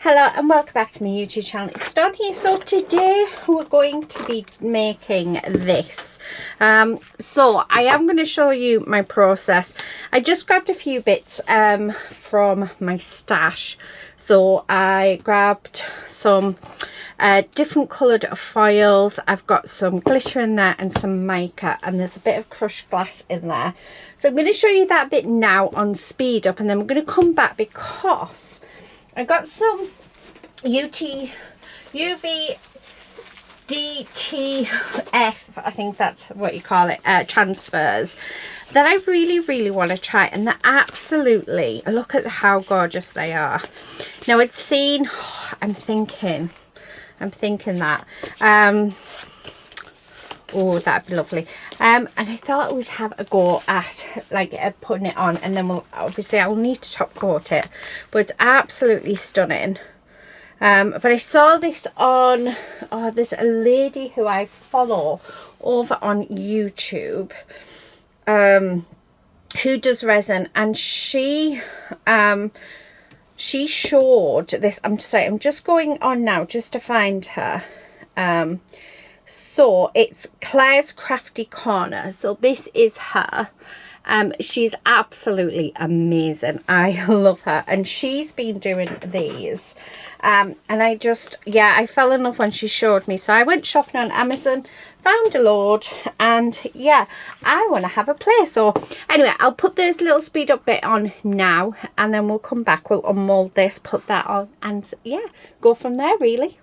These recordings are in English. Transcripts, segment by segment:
Hello and welcome back to my YouTube channel. It's Dawn here. So today we're going to be making this. So I am going to show you my process. I just grabbed a few bits from my stash. So I grabbed some different coloured foils. I've got some glitter in there and some mica, and there's a bit of crushed glass in there. So I'm going to show you that bit now on speed up, and then we're going to come back because I got some UVDTF, I think that's what you call it, transfers that I really want to try, and they're absolutely, look at how gorgeous they are. Now it's seen, I'm thinking that oh, that'd be lovely. And I thought we'd have a go at like putting it on, and then we'll obviously I'll need to top coat it, but it's absolutely stunning. But I saw this on, there's a lady who I follow over on YouTube who does resin, and she showed this. I'm just going on now just to find her. So it's Claire's Crafty Corner. So this is her. She's absolutely amazing. I love her, and she's been doing these. And I just, yeah, I fell in love when she showed me. So I went shopping on Amazon, found a load, and yeah, I want to have a play. So anyway, I'll put this little speed up bit on now, and then we'll come back, we'll unmold this, put that on, and yeah, go from there really.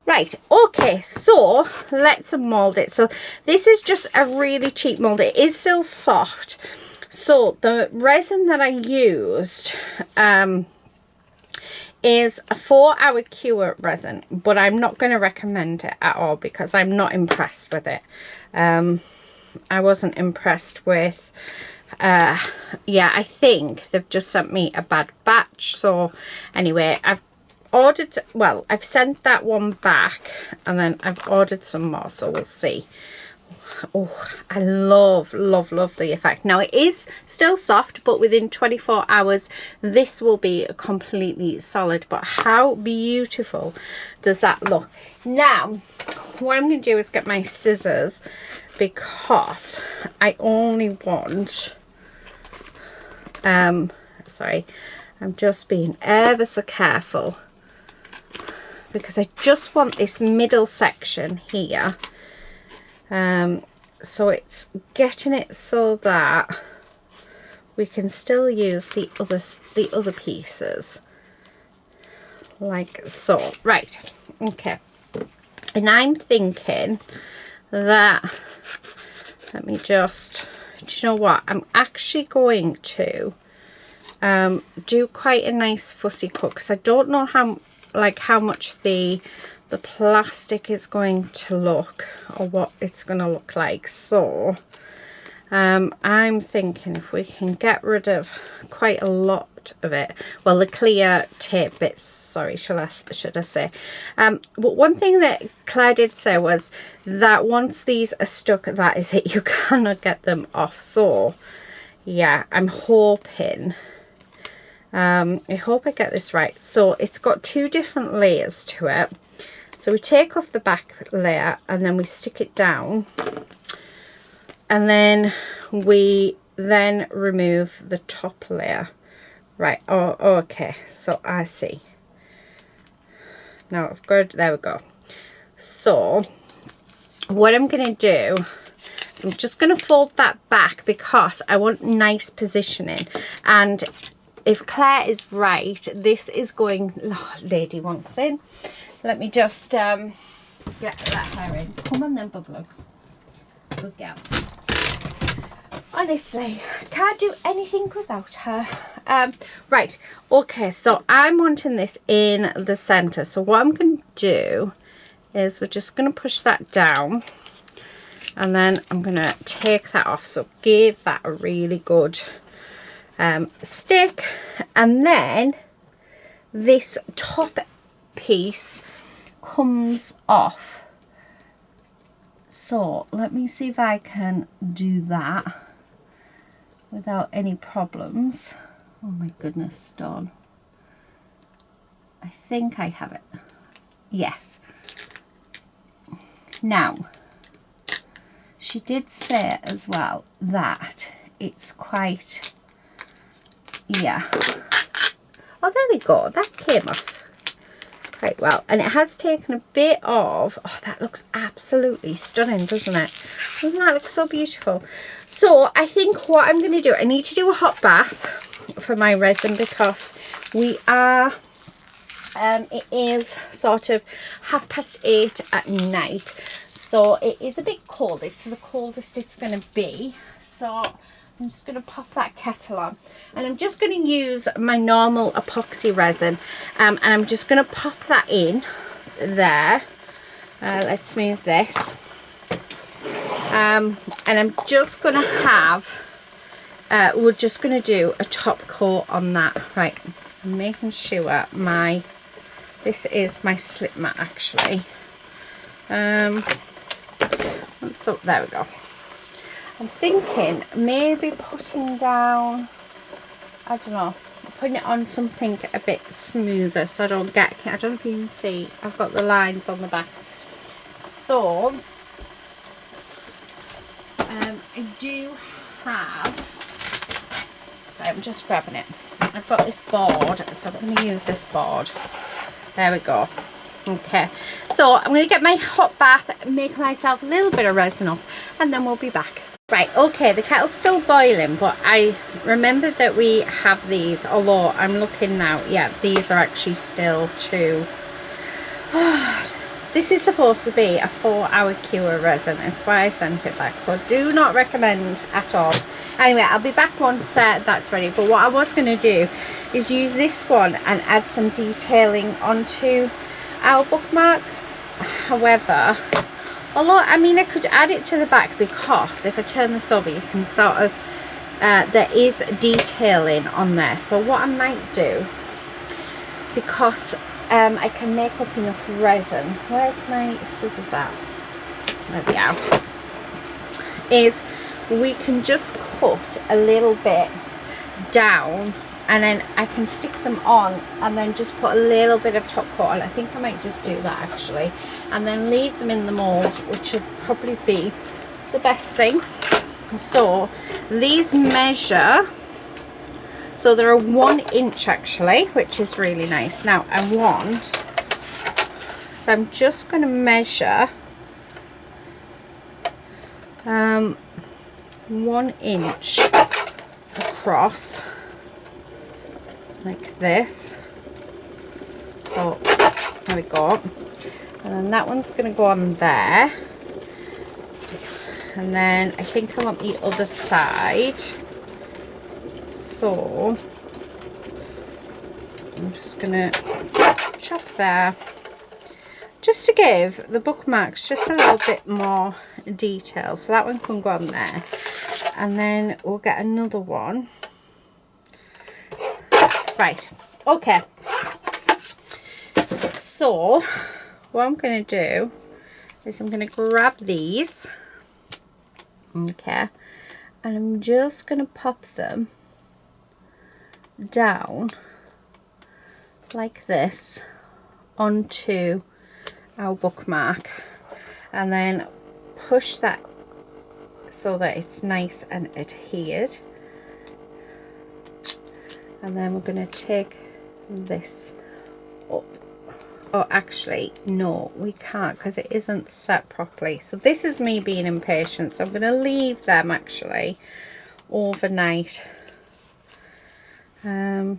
Right, okay, so let's mold it. So this is just a really cheap mold. It is still soft. So the resin that I used is a 4-hour cure resin, but I'm not going to recommend it at all because I'm not impressed with it. I wasn't impressed with, yeah, I think they've just sent me a bad batch. So anyway, I've ordered, well, I've sent that one back, and then I've ordered some more, so we'll see. Oh, I love the effect. Now it is still soft, but within 24 hours this will be completely solid. But how beautiful does that look? Now what I'm going to do is get my scissors, because I only want sorry, I'm just being ever so careful, because I just want this middle section here. So it's getting it so that we can still use the other pieces like so. Right, okay. And I'm thinking that, let me just, do you know what, I'm actually going to do quite a nice fussy cut, because I don't know how much the the plastic is going to look, or what it's going to look like. So I'm thinking if we can get rid of quite a lot of it, well, the clear tape bits, sorry, should I say. But one thing that Claire did say was that once these are stuck, that is it, you cannot get them off. So yeah, I'm hoping, I hope I get this right. So it's got 2 different layers to it. So we take off the back layer and then we stick it down, and then we then remove the top layer. Right, oh, okay, so I see. Now I've got, there we go. So what I'm going to do is I'm just going to fold that back because I want nice positioning. And if Claire is right, this is going, oh, lady wants in. Let me just get her in. Come on then, Bublugs. Good girl. Honestly, I can't do anything without her. Right, okay, so I'm wanting this in the center. So what I'm going to do is we're just going to push that down, and then I'm going to take that off. So give that a really good stick, and then this top piece comes off. So let me see if I can do that without any problems. Oh my goodness, Dawn. I think I have it. Yes. Now, she did say as well that it's quite, yeah. Oh, there we go. That came off quite well. And it has taken a bit of, oh, that looks absolutely stunning, doesn't it? Doesn't that look so beautiful? So I think what I'm going to do, I need to do a hot bath for my resin because we are, it is sort of 8:30 at night. So it is a bit cold. It's the coldest it's going to be. So I'm just going to pop that kettle on, and I'm just going to use my normal epoxy resin, and I'm just going to pop that in there. Let's move this, and I'm just going to have, we're just going to do a top coat on that. Right, I'm making sure this is my slip mat actually. So there we go. I'm thinking maybe putting down, I don't know, putting it on something a bit smoother so I don't know if you can see, I've got the lines on the back. So I do have, so I'm just grabbing it. I've got this board, so I'm going to use this board. There we go. Okay, so I'm going to get my hot bath, make myself a little bit of resin off, and then we'll be back. Right, okay, the kettle's still boiling, but I remembered that we have these, although I'm looking now, yeah, these are actually still 2. This is supposed to be a 4-hour cure resin. That's why I sent it back, so do not recommend at all. Anyway, I'll be back once that's ready, but what I was going to do is use this one and add some detailing onto our bookmarks. However, although, I mean, I could add it to the back because if I turn this over, you can sort of, there is detailing on there. So what I might do, because I can make up enough resin, where's my scissors at? There we are. Is we can just cut a little bit down, and then I can stick them on and then just put a little bit of top coat on. I think I might just do that actually, and then leave them in the mold, which would probably be the best thing. So these measure, so they're a 1 inch actually, which is really nice. Now so I'm just going to measure 1 inch across like this. So there we go, and then that one's going to go on there, and then I think I want the other side, so I'm just going to chop there, just to give the bookmarks just a little bit more detail. So that one can go on there, and then we'll get another one. Right, okay, so what I'm going to do is I'm going to grab these, okay, and I'm just going to pop them down like this onto our bookmark, and then push that so that it's nice and adhered. And then we're going to take this up. Oh, actually, no, we can't because it isn't set properly. So this is me being impatient. So I'm going to leave them actually overnight. Yeah.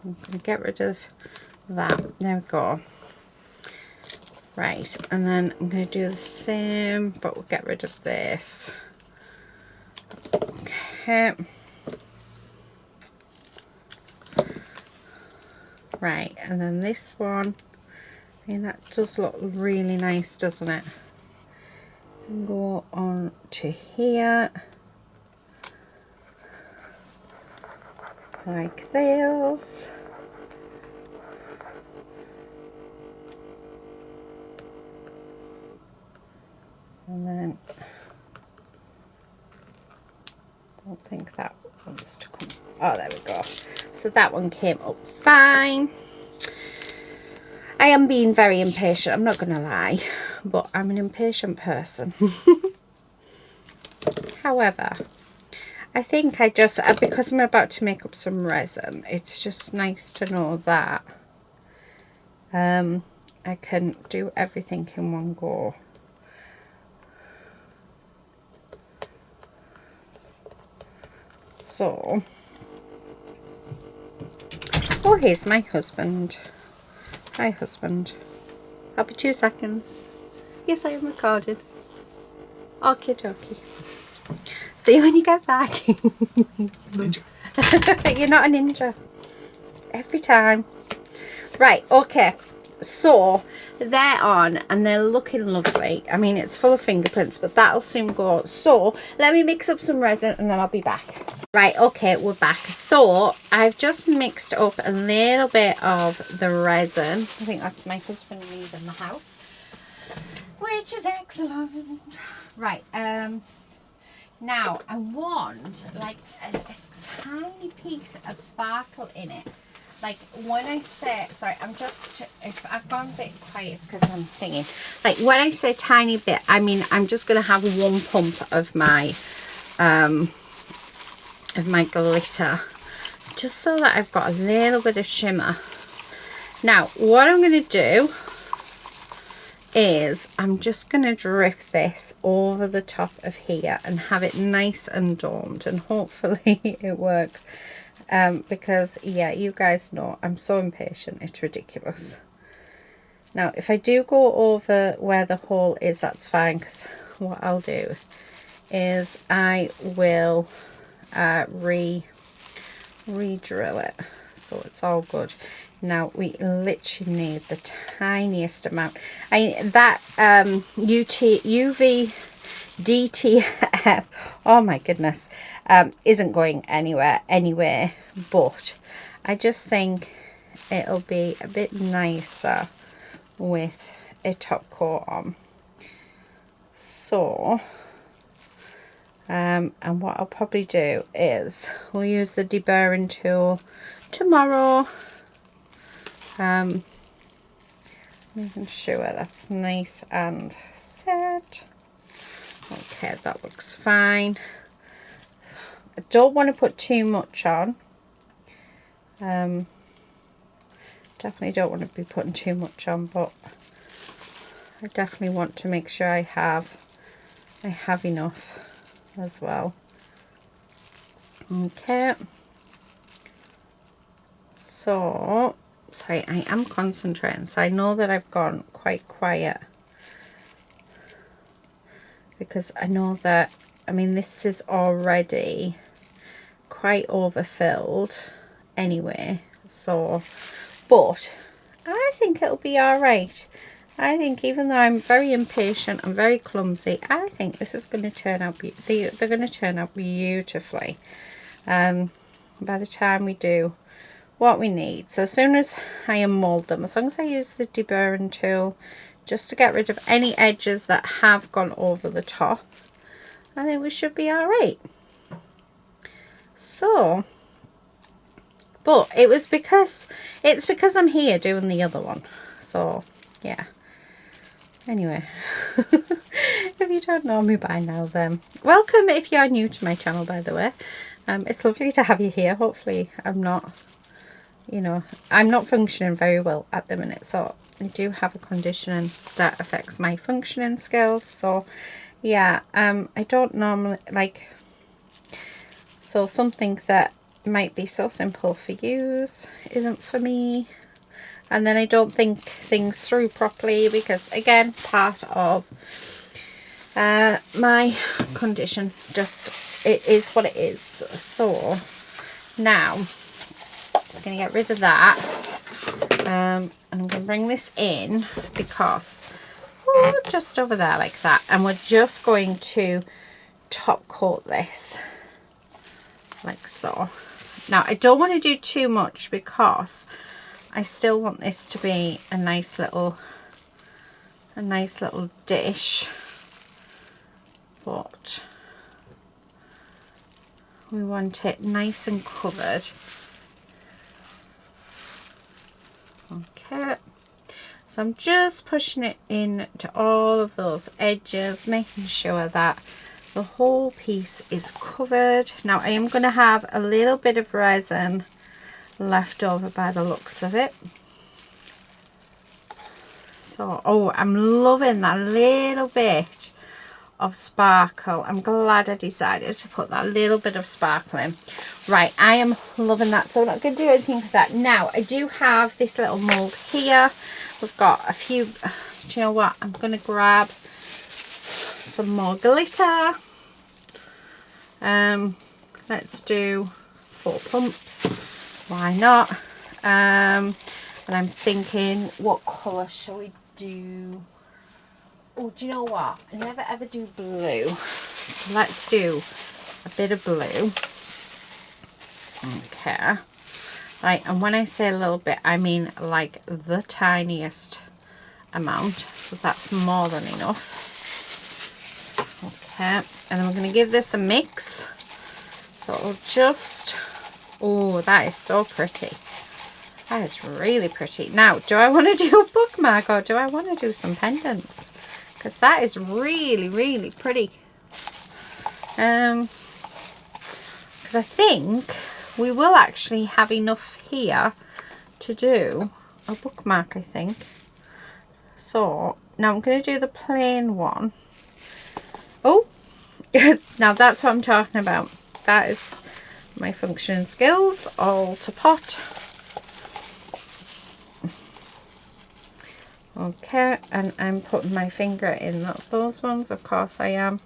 I'm going to get rid of that. There we go. Right, and then I'm going to do the same, but we'll get rid of this. Okay. Right, and then this one, I mean, that does look really nice, doesn't it? Go on to here, like this. And then I don't think that wants to come. Oh, there we go. So that one came up fine. I am being very impatient, I'm not going to lie, but I'm an impatient person. However, I think I just, because I'm about to make up some resin, it's just nice to know that I can do everything in one go. So, oh, here's my husband. Hi, husband. I'll be 2 seconds. Yes, I am recorded. Okie dokie. See you when you get back. Ninja. You're not a ninja. Every time. Right, okay. So, they're on and they're looking lovely. I mean, it's full of fingerprints, but that'll soon go. So, let me mix up some resin and then I'll be back. Right, okay, we're back. So, I've just mixed up a little bit of the resin. I think that's my husband leaving the house, which is excellent. Right, now I want like a tiny piece of sparkle in it. Like when I say, sorry, I'm just, if I've gone a bit quiet, it's because I'm thinking. Like when I say tiny bit, I mean I'm just going to have one pump of my glitter, just so that I've got a little bit of shimmer. Now what I'm going to do is I'm just going to drip this over the top of here and have it nice and domed, and hopefully it works. Because yeah, you guys know I'm so impatient, it's ridiculous. Now if I do go over where the hole is, that's fine, because what I'll do is I will re-drill it, so it's all good. Now we literally need the tiniest amount. That UV DTF, oh my goodness, isn't going anywhere anyway, but I just think it'll be a bit nicer with a top coat on. So and what I'll probably do is we'll use the deburring tool tomorrow, making sure that's nice and set. Okay, that looks fine. I don't want to put too much on. Definitely don't want to be putting too much on, but I definitely want to make sure I have enough as well. Okay. So, sorry, I am concentrating, so I know that I've gone quite quiet, because I know that, I mean, this is already quite overfilled anyway. So, but I think it'll be all right. I think even though I'm very impatient and very clumsy, I think this is going to turn out, they're going to turn out beautifully. By the time we do what we need. So as soon as I mould them, as long as I use the deburring tool just to get rid of any edges that have gone over the top, I think we should be all right. So, but it's because I'm here doing the other one. So yeah. Anyway, if you don't know me by now, then welcome if you're new to my channel, by the way. It's lovely to have you here. Hopefully I'm not, you know, I'm not functioning very well at the minute, so I do have a condition that affects my functioning skills. So yeah, I don't normally like, so something that might be so simple for you isn't for me. And then I don't think things through properly because, again, part of my condition, just it is what it is. So now I'm going to get rid of that, and I'm going to bring this in because just over there like that, and we're just going to top coat this like so. Now I don't want to do too much because I still want this to be a nice little dish, but we want it nice and covered. Okay, so I'm just pushing it in to all of those edges, making sure that the whole piece is covered. Now I am going to have a little bit of resin left over by the looks of it. So, oh, I'm loving that little bit of sparkle. I'm glad I decided to put that little bit of sparkle in. Right, I am loving that. So I'm not going to do anything with that. Now, I do have this little mould here. We've got a few, do you know what? I'm going to grab some more glitter. Let's do 4 pumps. Why not? And I'm thinking, what colour shall we do? Oh, do you know what? I never ever do blue. So let's do a bit of blue. Okay. Right, and when I say a little bit, I mean like the tiniest amount. So that's more than enough. Okay. And then we're going to give this a mix. So it'll just... Oh, that is so pretty. That is really pretty. Now, do I want to do a bookmark or do I want to do some pendants? Because that is really, really pretty. Because I think we will actually have enough here to do a bookmark, I think. So, now I'm going to do the plain one. Oh, now that's what I'm talking about. That is my functioning skills all to pot. Okay, and I'm putting my finger in those ones, of course I am.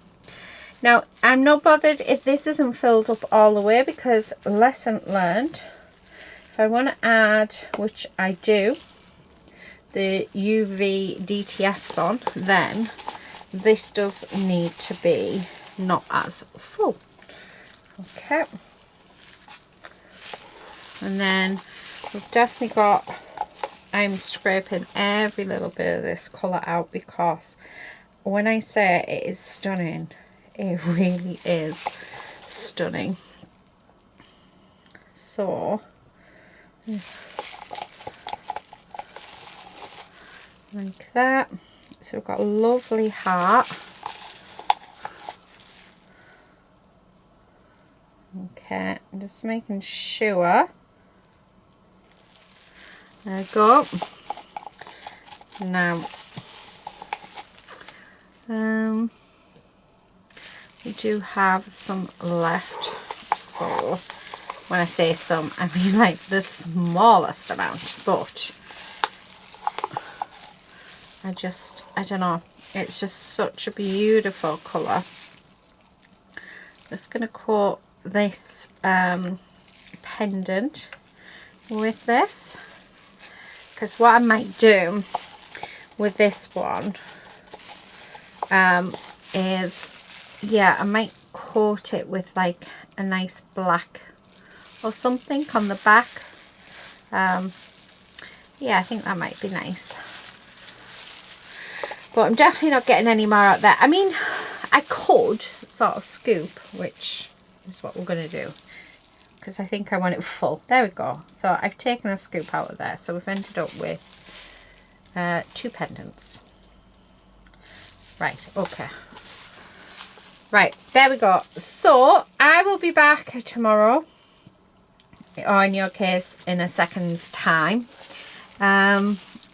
Now, I'm not bothered if this isn't filled up all the way because lesson learned. If I want to add, which I do, the UV DTFs on, then this does need to be not as full. Okay. And then we've definitely got, I'm scraping every little bit of this colour out because when I say it is stunning, it really is stunning. So, like that. So we've got a lovely heart. Okay, I'm just making sure. There we go. Now, we do have some left. So, when I say some, I mean like the smallest amount. But, I don't know. It's just such a beautiful colour. Just going to coat this pendant with this, because what I might do with this one is, yeah, I might coat it with like a nice black or something on the back. Yeah, I think that might be nice. But I'm definitely not getting any more out there. I mean, I could sort of scoop, which is what we're going to do, because I think I want it full. There we go. So I've taken a scoop out of there. So we've ended up with 2 pendants. Right, okay. Right, there we go. So I will be back tomorrow, or in your case in a second's time,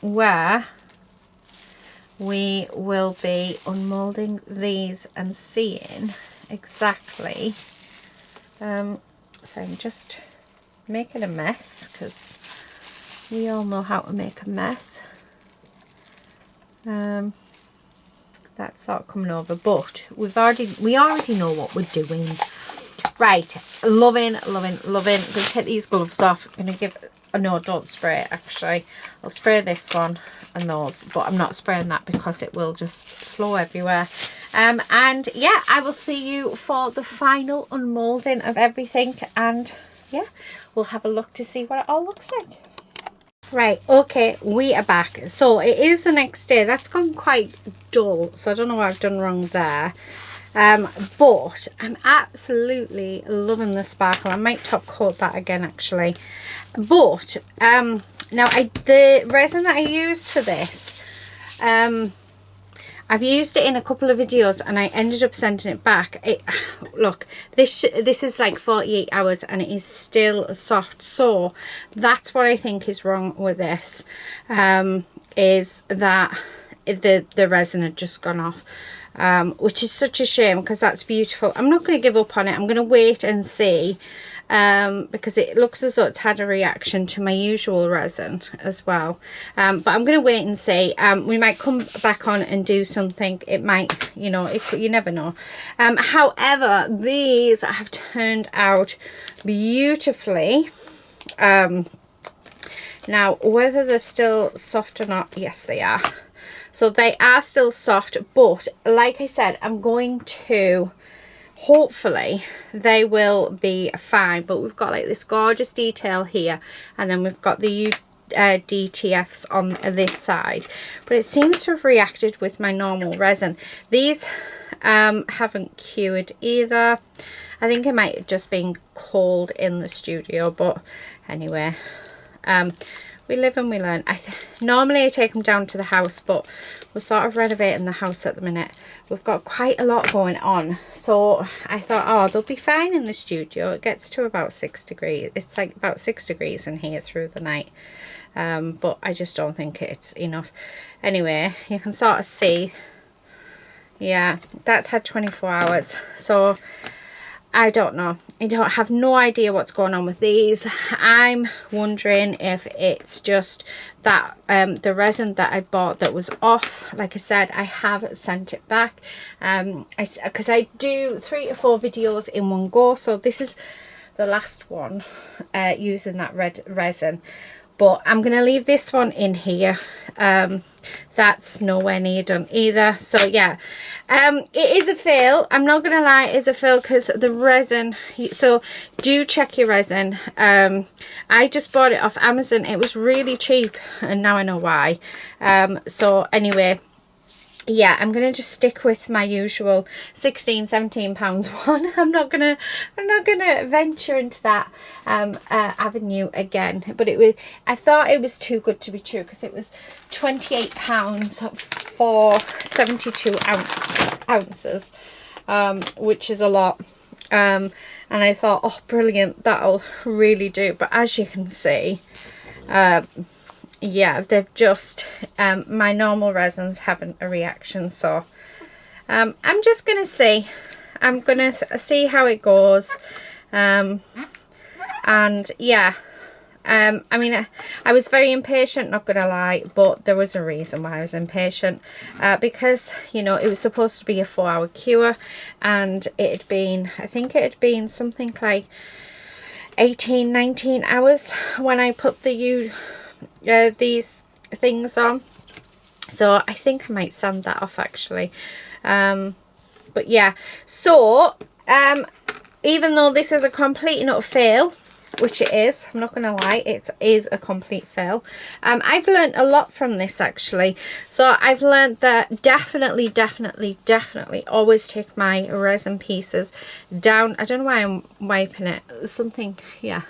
where we will be unmoulding these and seeing exactly, so I'm just making a mess, because we all know how to make a mess. That's sort of coming over, but we already know what we're doing. Right, loving. I'm going to take these gloves off. I'm going to give, oh no, don't spray it actually. I'll spray this one and those, but I'm not spraying that because it will just flow everywhere. And yeah, I will see you for the final unmoulding of everything, and yeah, we'll have a look to see what it all looks like. Right, okay, we are back. So it is the next day. That's gone quite dull, so I don't know what I've done wrong there. But I'm absolutely loving the sparkle. I might top coat that again actually. But now the resin that I used for this, I've used it in a couple of videos and I ended up sending it back. Look, this is like 48 hours and it is still soft. So that's what I think is wrong with this, is that the resin had just gone off, which is such a shame because that's beautiful. I'm not going to give up on it. I'm going to wait and see, because it looks as though it's had a reaction to my usual resin as well. But I'm going to wait and see. We might come back on and do something. It might, you know, you never know. However, these have turned out beautifully. Now, whether they're still soft or not, yes, they are. So they are still soft, but like I said, I'm going to, hopefully they will be fine. But we've got like this gorgeous detail here, and then we've got the DTFs on this side, but it seems to have reacted with my normal resin. These haven't cured either. I think it might have just been cold in the studio, but anyway, we live and we learn. Normally I take them down to the house, but we're sort of renovating the house at the minute. We've got quite a lot going on, so I thought, oh, they'll be fine in the studio. It gets to about 6 degrees. It's like about 6 degrees in here through the night, but I just don't think it's enough. Anyway, you can sort of see, yeah, that's had 24 hours, so I don't know. I don't have no idea what's going on with these. I'm wondering if it's just that the resin that I bought that was off. Like I said, I have sent it back, because I do 3 to 4 videos in one go, so this is the last one using that red resin. But I'm going to leave this one in here. That's nowhere near done either. So yeah, it is a fail. I'm not going to lie, it is a fail because the resin, so do check your resin. I just bought it off Amazon. It was really cheap and now I know why. So anyway, yeah, I'm gonna just stick with my usual 16-17 pounds one. I'm not gonna venture into that avenue again. But I thought it was too good to be true, because it was £28 for 72 ounces, which is a lot. And I thought, oh brilliant, that'll really do. But as you can see, yeah, they've just, my normal resins haven't a reaction, so I'm just gonna see. I'm gonna see how it goes, and yeah, I mean, I was very impatient, not gonna lie, but there was a reason why I was impatient, because, you know, it was supposed to be a 4-hour cure, and it had been, I think it had been something like 18, 19 hours when I put the these things on. So I think I might sand that off actually. But yeah, so even though this is a complete and utter fail, which it is, I'm not gonna lie, it is a complete fail, I've learned a lot from this actually. So I've learned that definitely always take my resin pieces down. I don't know why I'm wiping it, something, yeah,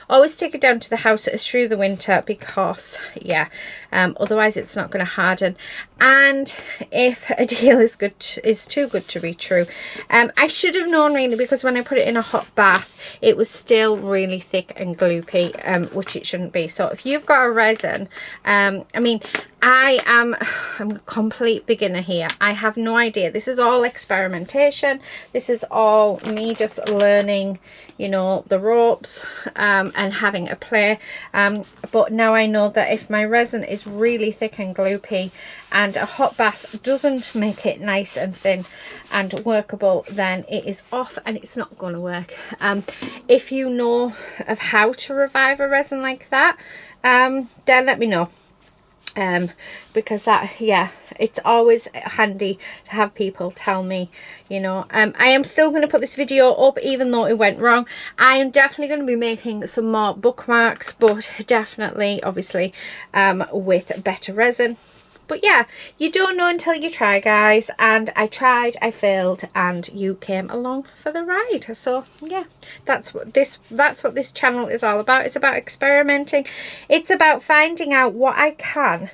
always take it down to the house through the winter, because yeah, otherwise it's not going to harden. And if a deal is too good to be true, I should have known really, because when I put it in a hot bath it was still really thick and gloopy, which it shouldn't be. So if you've got a resin, I mean, I'm a complete beginner here. I have no idea. This is all experimentation. This is all me just learning, you know, the ropes, and having a play. But now I know that if my resin is really thick and gloopy and a hot bath doesn't make it nice and thin and workable, then it is off and it's not going to work. If you know of how to revive a resin like that, then let me know. Because that, yeah, it's always handy to have people tell me, you know. I am still going to put this video up even though it went wrong. I am definitely going to be making some more bookmarks, but definitely obviously with better resin. But yeah, you don't know until you try, guys, and I tried, I failed, and you came along for the ride. So yeah, that's what this channel is all about. It's about experimenting. It's about finding out what I can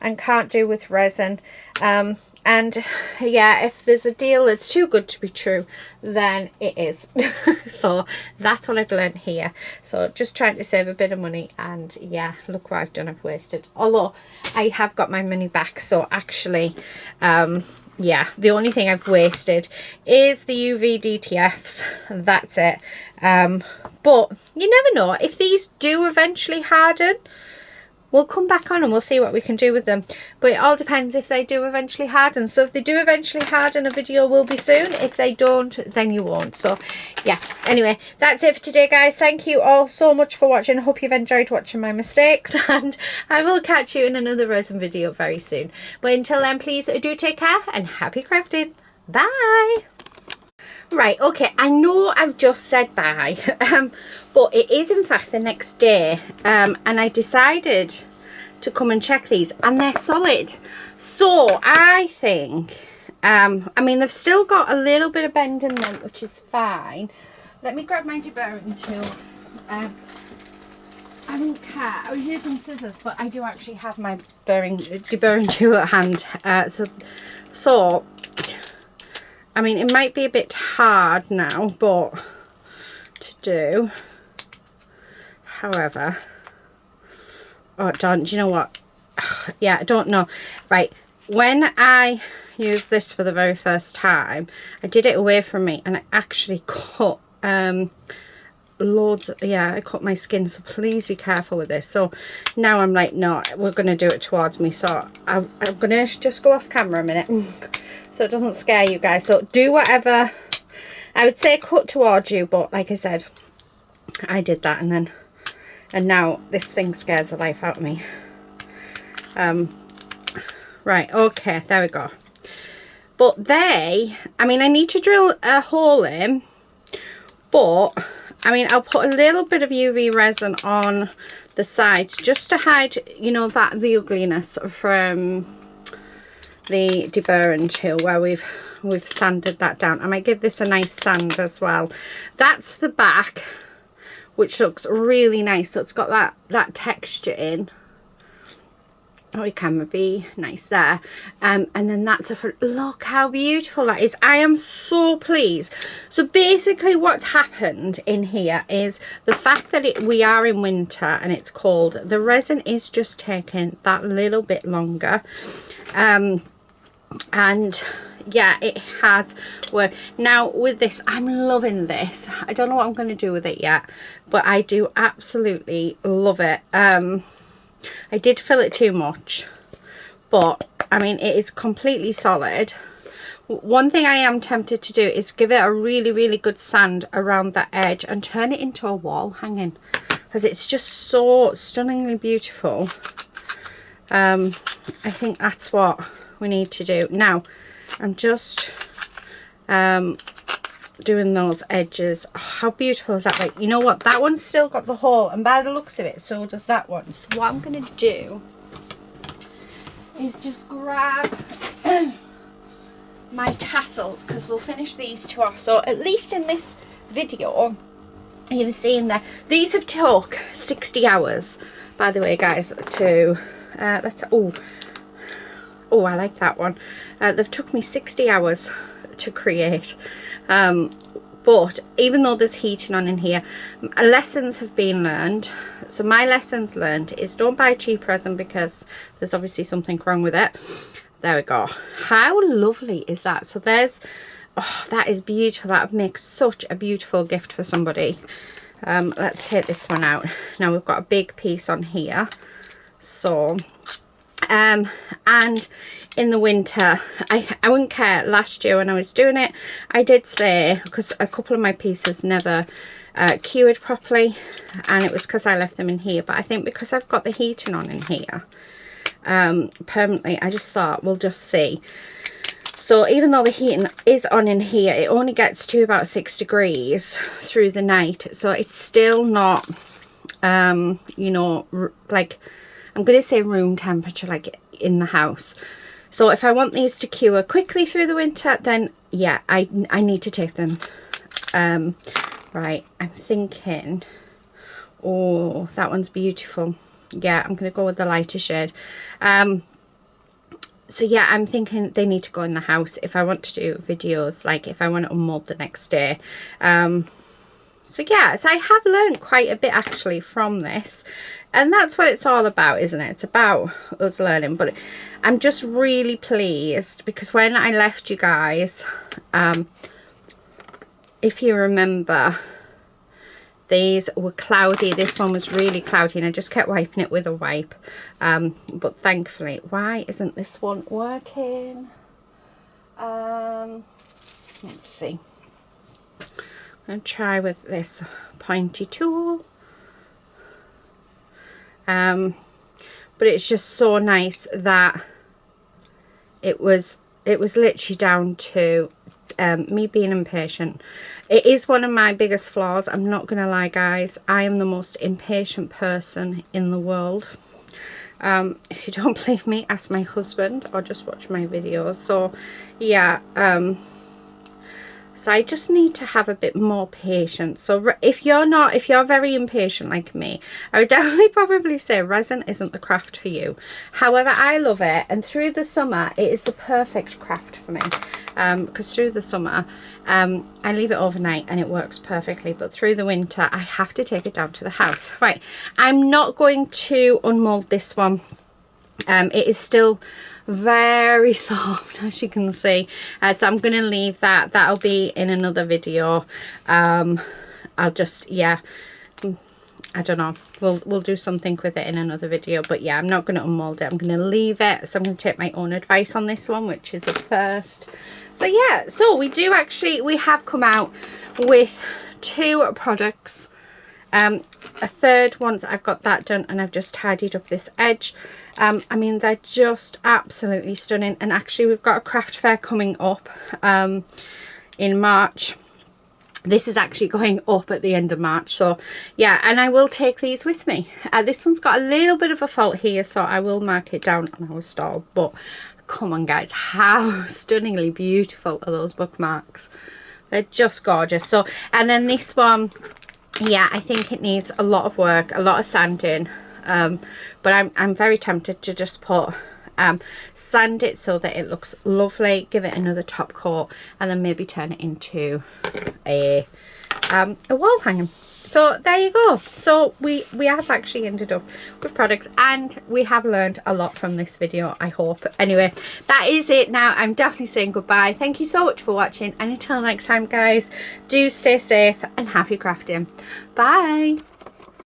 and can't do with resin. And yeah, if there's a deal that's too good to be true, then it is. So that's what I've learned here. So just trying to save a bit of money, and yeah, look what I've done. I've wasted, although I have got my money back. So actually, yeah, the only thing I've wasted is the UV DTFs. That's it. But you never know, if these do eventually harden, we'll come back on and we'll see what we can do with them. But it all depends if they do eventually harden. So if they do eventually harden, a video will be soon. If they don't, then you won't. So yeah, anyway, that's it for today, guys. Thank you all so much for watching. I hope you've enjoyed watching my mistakes, and I will catch you in another resin video very soon. But until then, please do take care and happy crafting. Bye. Right, okay, I know I've just said bye, but it is in fact the next day, and I decided to come and check these, and they're solid. So I think, I mean, they've still got a little bit of bend in them, which is fine. Let me grab my deburring tool. I don't care, I was using scissors, but I do actually have my deburring tool at hand. So I mean, it might be a bit hard now, but to do. However, oh, do you know what? Yeah, I don't know. Right, when I used this for the very first time, I did it away from me, and I actually cut loads. Yeah, I cut my skin, so please be careful with this. So now I'm like, no, we're going to do it towards me. So I'm going to just go off camera a minute, so it doesn't scare you guys. So do whatever, I would say cut towards you, but like I said, I did that, and now this thing scares the life out of me. Right, okay, there we go. But I mean, I need to drill a hole in, but I mean, I'll put a little bit of UV resin on the sides just to hide, you know, the ugliness from the deburring tool where we've sanded that down. I might give this a nice sand as well. That's the back, which looks really nice. So it's got that texture in. Oh, it can be nice there. And then that's a front. Look how beautiful that is. I am so pleased. So basically what's happened in here is the fact that we are in winter and it's cold. The resin is just taking that little bit longer. And yeah, it has worked. Now with this, I'm loving this. I don't know what I'm going to do with it yet, but I do absolutely love it. I did fill it too much, but I mean, it is completely solid. One thing I am tempted to do is give it a really good sand around that edge and turn it into a wall hanging, because it's just so stunningly beautiful. I think that's what we need to do. Now I'm just doing those edges. Oh, how beautiful is that? Like, you know what, that one's still got the hole, and by the looks of it, so does that one. So what I'm gonna do is just grab my tassels, because we'll finish these two off. So at least in this video you've seen that these have took 60 hours, by the way, guys, to let's oh I like that one. They've took me 60 hours to create, but even though there's heating on in here, lessons have been learned. So my lessons learned is don't buy cheap resin, because there's obviously something wrong with it. There we go. How lovely is that? So there's, oh, that is beautiful. That would make such a beautiful gift for somebody. Let's take this one out. Now we've got a big piece on here. So and in the winter, I wouldn't care. Last year when I was doing it, I did say, because a couple of my pieces never cured properly, and it was because I left them in here, but I think because I've got the heating on in here permanently, I just thought we'll just see. So even though the heating is on in here, it only gets to about 6 degrees through the night, so it's still not you know, like, I'm gonna say room temperature, like in the house. So if I want these to cure quickly through the winter, then yeah, I need to take them. Right, I'm thinking, oh, that one's beautiful. Yeah, I'm gonna go with the lighter shade. So yeah, I'm thinking they need to go in the house if I want to do videos, like if I want to unmold the next day. So yeah, so I have learned quite a bit actually from this, and that's what it's all about, isn't it? It's about us learning. But I'm just really pleased, because when I left you guys, if you remember, these were cloudy. This one was really cloudy, and I just kept wiping it with a wipe. But thankfully, why isn't this one working? Let's see. I'm gonna try with this pointy tool. But it's just so nice that it was literally down to me being impatient. It is one of my biggest flaws. I'm not gonna lie, guys. I am the most impatient person in the world. If you don't believe me, ask my husband or just watch my videos. So yeah, so I just need to have a bit more patience. So if you're very impatient like me, I would definitely probably say resin isn't the craft for you. However, I love it, and through the summer it is the perfect craft for me, because through the summer I leave it overnight and it works perfectly, but through the winter I have to take it down to the house. Right, I'm not going to unmold this one. It is still very soft, as you can see, so I'm going to leave that. That'll be in another video. I'll just, yeah, I don't know, we'll do something with it in another video. But yeah, I'm not going to unmold it, I'm going to leave it. So I'm going to take my own advice on this one, which is at first. So yeah, so we have come out with 2 products. A third once I've got that done, and I've just tidied up this edge. I mean, they're just absolutely stunning. And actually we've got a craft fair coming up in March. This is actually going up at the end of March, so yeah, and I will take these with me. This one's got a little bit of a fault here, so I will mark it down on our stall. But come on, guys, how stunningly beautiful are those bookmarks? They're just gorgeous. So, and then this one, yeah, I think it needs a lot of work, a lot of sanding, but I'm very tempted to just put sand it so that it looks lovely, give it another top coat, and then maybe turn it into a wall hanging. So there you go. So we have actually ended up with products, and we have learned a lot from this video, I hope. Anyway, that is it now. I'm definitely saying goodbye. Thank you so much for watching, and until next time, guys, do stay safe and happy crafting. Bye.